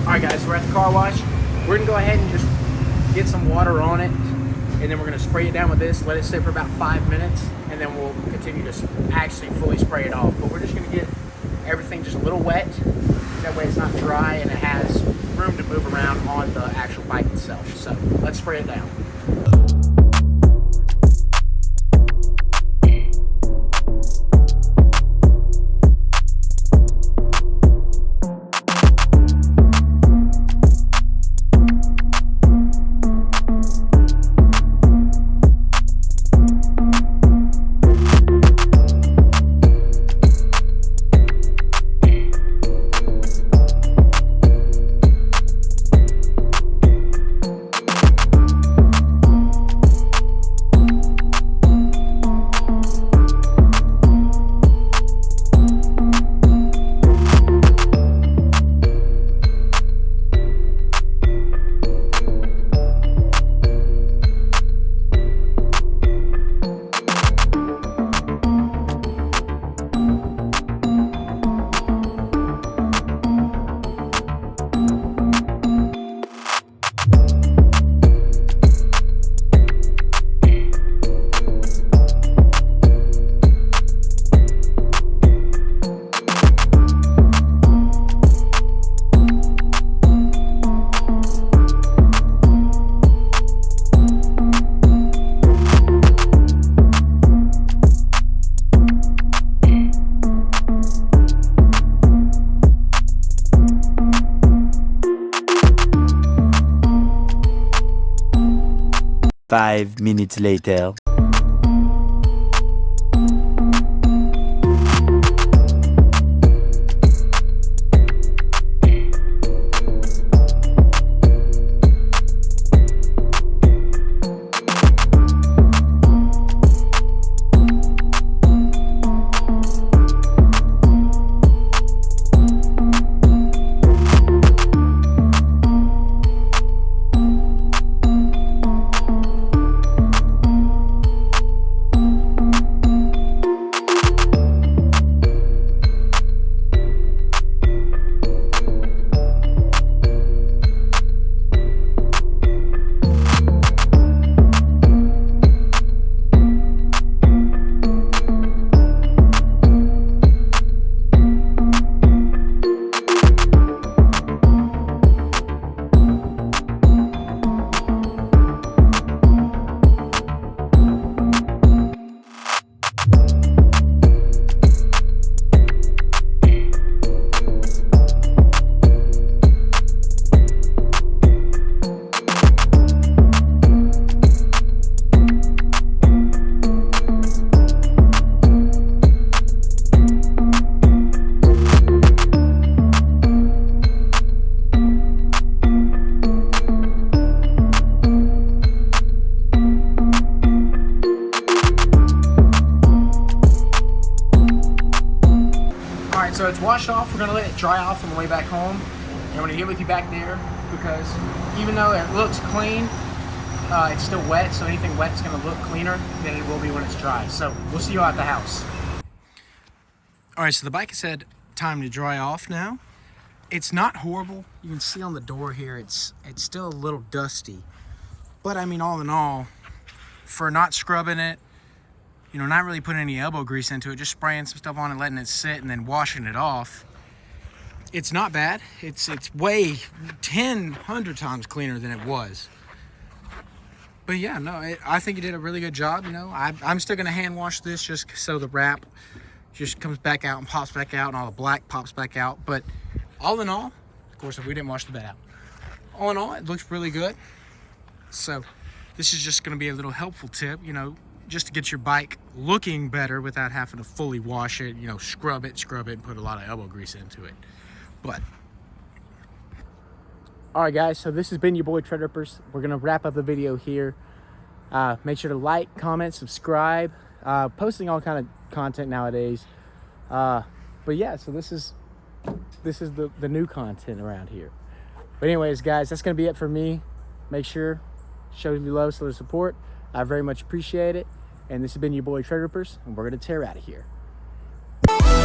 Alright guys, we're at the car wash. We're gonna go ahead and just get some water on it, and then we're gonna spray it down with this, let it sit for about 5 minutes, and then we'll continue to actually fully spray it off. But we're just gonna get everything just a little wet, that way it's not dry and it has room to move around on the actual bike itself. So let's spray it down. Five minutes later. So it's washed off. We're gonna let it dry off on the way back home, and I'm gonna get with you back there because even though it looks clean, it's still wet. So anything wet is gonna look cleaner than it will be when it's dry. So we'll see you at the house. All right, so the bike has had time to dry off now. It's not horrible. You can see on the door here, it's still a little dusty, but I mean, all in all, for not scrubbing it, you know, not really putting any elbow grease into it, just spraying some stuff on it, letting it sit, and then washing it off, it's not bad. It's way 100 times cleaner than it was. But yeah, no, I think you did a really good job. You know, I'm still gonna hand wash this just so the wrap just comes back out and pops back out, and all the black pops back out. But all in all, of course, if we didn't wash the bed out, all in all, it looks really good. So this is just gonna be a little helpful tip, you know, just to get your bike looking better without having to fully wash it, you know, scrub it, and put a lot of elbow grease into it. But all right, guys, so this has been your boy Tread Rippers. We're gonna wrap up the video here. Make sure to like, comment, subscribe. Posting all kind of content nowadays. But yeah, so this is the new content around here. But anyways, guys, that's gonna be it for me. Make sure show me love, show the support. I very much appreciate it. And this has been your boy Tread Rippers, and we're gonna tear out of here. it.